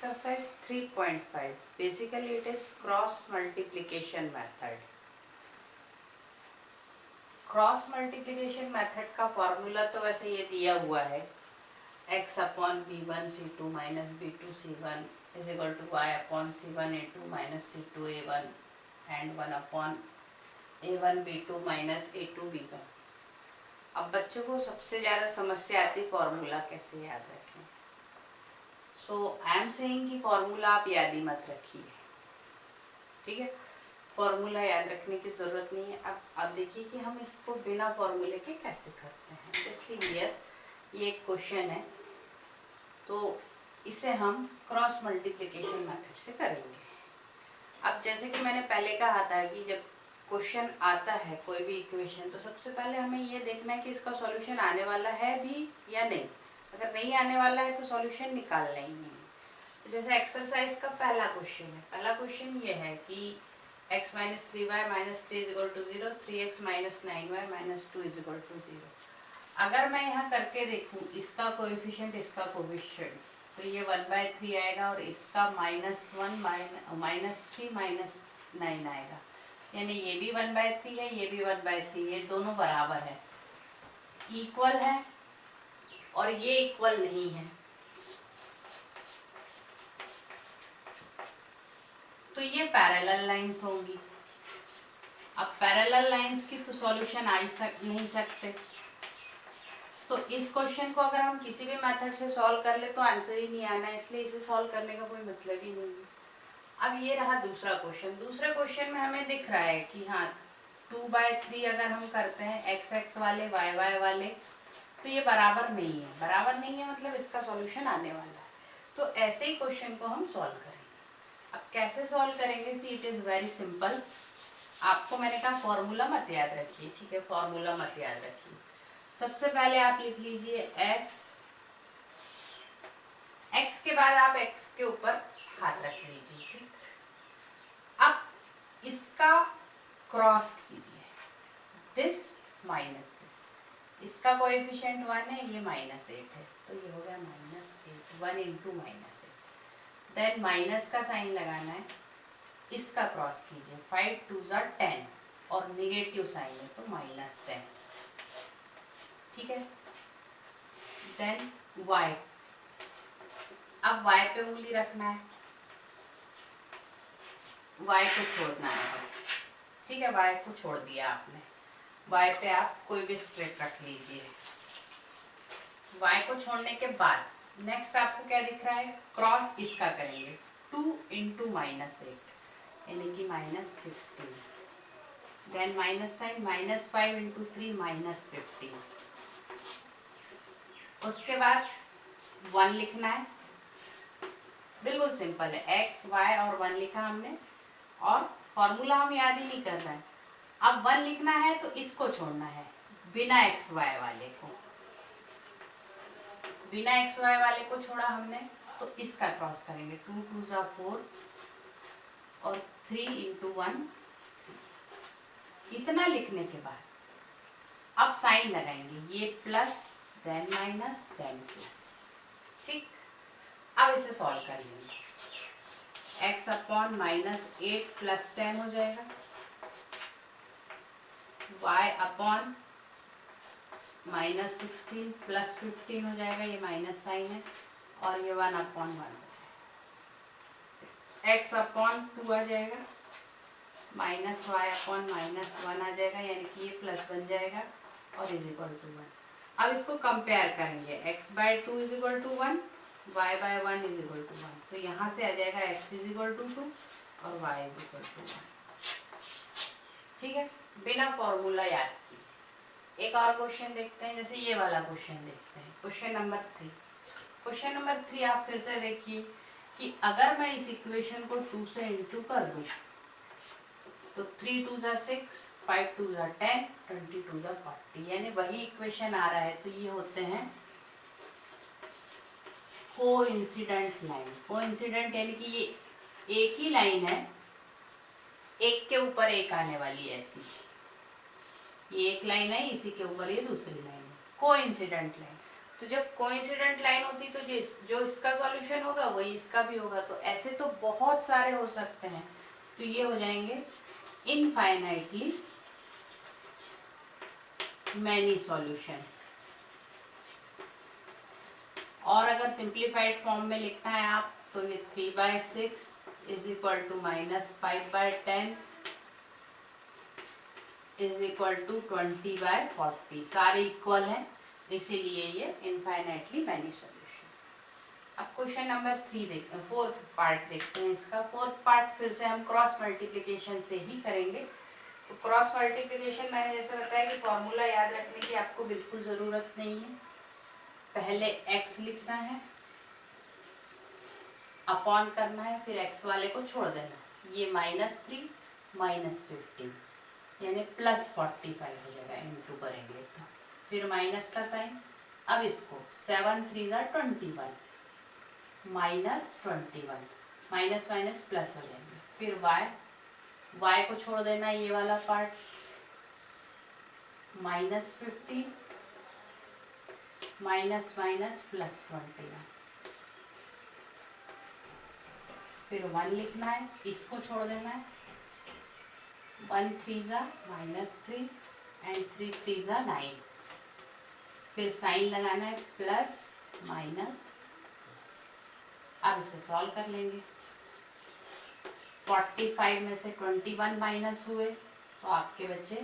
exercise 3.5. Basically it is cross multiplication method. Cross multiplication method का formula तो वैसे ये दिया हुआ है, x upon b1 c2 minus b2 c1 is equal to y upon c1 a2 minus c2 a1 and 1 upon a1 b2 minus a2 b1। अब बच्चों को सबसे ज़्यादा समस्या आती फॉर्मूला कैसे याद रखें। सो आई एम सेइंग कि फॉर्मूला आप याद ही मत रखिए, ठीक है। फॉर्मूला याद रखने की ज़रूरत नहीं है। अब देखिए कि हम इसको बिना फॉर्मूले के कैसे करते हैं। जैसे ये एक क्वेश्चन है, तो इसे हम क्रॉस मल्टीप्लिकेशन मेथड से करेंगे। अब जैसे कि मैंने पहले कहा था कि जब क्वेश्चन आता है कोई भी इक्वेशन, तो सबसे पहले हमें ये देखना है कि इसका सॉल्यूशन आने वाला है भी या नहीं। अगर नहीं आने वाला है तो सॉल्यूशन निकालना ही नहीं। तो जैसे एक्सरसाइज का पहला क्वेश्चन है, पहला क्वेश्चन ये है कि x minus 3y minus 3 is equal to 0, 3x minus 9y minus 2 is equal to 0। अगर मैं यहाँ करके देखूँ इसका कोएफिशिएंट इसका कोएफिशिएंट, तो ये 1/3 आएगा और इसका -1 माइनस 3 माइनस 9 आएगा। यानी ये भी 1/3 है, ये भी 1/3 है, दोनों बराबर है, इक्वल है, और ये इक्वल नहीं है। तो ये पैरेलल लाइंस होंगी। अब पैरेलल लाइंस की तो सॉल्यूशन आ नहीं सकते। तो इस क्वेश्चन को अगर हम किसी भी मेथड से सॉल्व कर ले तो आंसर ही नहीं आना, इसलिए इसे सॉल्व करने का कोई मतलब ही नहीं है। अब ये रहा दूसरा क्वेश्चन। दूसरे क्वेश्चन में हमें दिख रहा है कि हाँ 2/3 अगर हम करते हैं x वाले y वाले, तो ये बराबर नहीं है। बराबर नहीं है मतलब इसका सॉल्यूशन आने वाला है। तो ऐसे ही क्वेश्चन को हम सॉल्व करेंगे। अब कैसे सॉल्व करेंगे? See it is very simple. आपको मैंने कहा फॉर्मूला मत याद रखिए, ठीक है, फॉर्मूला मत याद रखिए। सबसे पहले आप लिख लीजिए x के बाद आप x के ऊपर हाथ रख लीजिए, ठीक। अब इसका क्रॉस कीजिए, दिस माइनस दिस। इसका कोएफिशिएंट 1 है, ये -8 है, तो ये हो गया -8, 1 इंटू -8। देन माइनस का साइन लगाना है, इसका क्रॉस कीजिए, 5 2 = 10 और निगेटिव साइन है तो -10, ठीक है। देन y, अब y पे उंगली रखना है, y को छोड़ना है, ठीक है। y को छोड़ दिया आपने, y पे आप कोई भी स्ट्रिप रख लीजिए। y को छोड़ने के बाद नेक्स्ट आपको क्या दिख रहा है? क्रॉस इसका करेंगे, 2 इंटू -8 यानी कि -16। Then minus sign, -5 into 3 -15। उसके बाद 1 लिखना है, बिल्कुल सिंपल है, x y और 1 लिखा हमने, और फॉर्मूला हम याद ही नहीं कर रहे हैं। अब 1 लिखना है तो इसको छोड़ना है, बिना x y वाले को, बिना x y वाले को छोड़ा हमने, तो इसका क्रॉस करेंगे, 2 2 = 4 और 3 इंटू 1। इतना लिखने के बाद अब साइन लगाएंगे, ये plus then minus then plus, ठीक। अब इसे सॉल्व कर लेंगे। x अपॉन -8 + 10 हो जाएगा, y अपॉन -16 + 15 हो जाएगा, ये माइनस साइन है, और ये 1 अपॉन 1 हो जाएगा। x अपॉन 2 आ जाएगा, माइनस y अपॉन -1 आ जाएगा, यानी कि ये प्लस बन जाएगा, और इज इक्वल टू 1। अब इसको कंपेयर करेंगे, x/2 is equal to 1, y/1 is equal to 1। तो यहाँ से आ जाएगा x इज इक्वल टू 2 और y इज इक्वल टू 1, ठीक है, बिना फॉर्मूला याद किए। एक और क्वेश्चन देखते हैं, जैसे ये वाला क्वेश्चन देखते हैं, क्वेश्चन नंबर 3। क्वेश्चन नंबर 3 आप फिर से देखिए कि अगर मैं इस इक्वेशन को 2 से इंटू कर दूं, तो 3 2 = 6, 5 2 = 10, 22 = 40, यानी वही इक्वेशन आ रहा है। तो ये होते हैं कोइंसिडेंट लाइन। कोइंसिडेंट यानी कि ये एक ही लाइन है, एक के ऊपर एक आने वाली है, ऐसी ये एक लाइन है, इसी के ऊपर ये दूसरी लाइन है, कोइंसिडेंट लाइन। तो जब कोइंसिडेंट लाइन होती तो जो इसका सॉल्यूशन होगा वही इसका भी होगा। तो ऐसे तो बहुत सारे हो सकते हैं, तो ये हो जाएंगे इनफाइनाइटली मैनी सॉल्यूशन। और अगर सिंप्लीफाइड फॉर्म में लिखना है आप तो ये 3/6 is equal to -5/10 is equal to 20/40, सारे इक्वल हैं, इसीलिए ये इनफाइनाइटली मैनी सॉल्यूशन। अब क्वेश्चन नंबर 3 देखते हैं, फोर्थ पार्ट देखते हैं इसका। फोर्थ पार्ट फिर से हम क्रॉस मल्टीप्लिकेशन से ही करेंगे। तो क्रॉस मल्टीप्लिकेशन मैंने जैसे बताया कि फॉर्मूला याद रखने की आपको बिल्कुल ज़रूरत नहीं है। पहले x लिखना है, अपॉन करना है, फिर x वाले को छोड़ देना। ये -3 -15 यानी +45 हो जाएगा, इंटू करेंगे तो फिर माइनस का साइन। अब इसको 7 3 21 -21 माइनस माइनस प्लस हो जाएंगे। फिर y को छोड़ देना, ये वाला पार्ट -15 माइनस माइनस +21, फिर 1 लिखना है, इसको छोड़ देना है। 1 3 -3 एंड 3 3 9, फिर साइन लगाना है प्लस माइनस। अब इसे सॉल्व कर लेंगे। 45 में से 21 माइनस हुए तो आपके बचे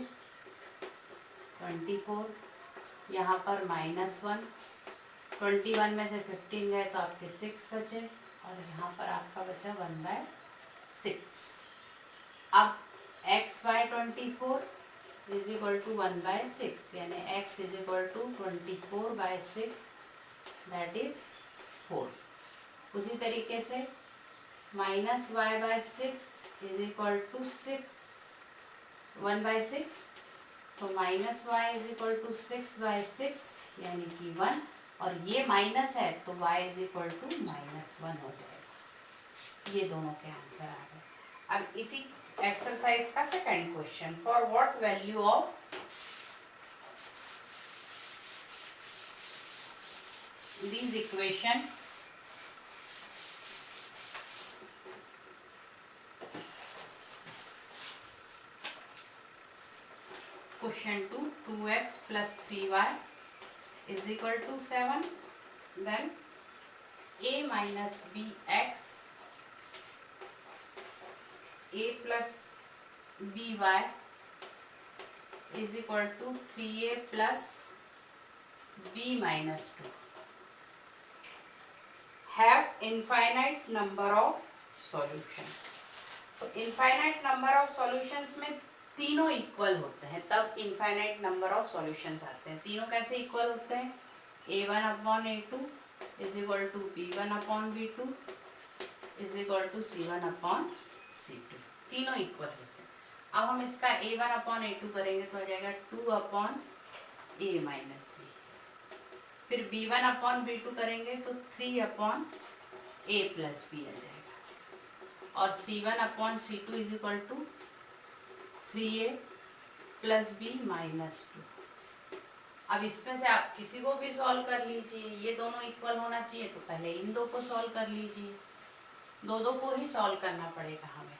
24, यहाँ पर -1, 21 में से 15 गए तो आपके 6 बचे, और यहाँ पर आपका बचा 1/6। अब x/24 इज इक्वल टू 1/6, यानी x is equal to 24/6, that is 4। उसी तरीके से -y/6 is equal to 1/6, so -y is equal to 6/6 यानी कि 1, और ये माइनस है तो y इज इक्वल टू -1 हो जाएगा। ये दोनों के आंसर आ गए। अब इसी एक्सरसाइज का second question, for what value of these equation question 2 2x plus 3y is equal to 7, then a minus bx a plus by is equal to 3a plus b minus 2 have infinite number of solutions। तो infinite number of solutions में तीनों equal होते हैं, तब infinite number of solutions आते हैं। तीनों कैसे इक्वल होते हैं? a1/a2 is equal to b1/b2 is equal to c1/c2, तीनों इक्वल होते हैं। अब हम इसका a1/a2 करेंगे तो आ जाएगा 2/a माइनस b, फिर b1/b2 करेंगे तो 3/a प्लस b आ जाएगा, और c1/c2 is equal to 3a plus b minus 2। अब इसमें से आप किसी को भी सॉल्व कर लीजिए, ये दोनों इक्वल होना चाहिए तो पहले इन दो को सॉल्व कर लीजिए, दो को ही सॉल्व करना पड़ेगा हमें।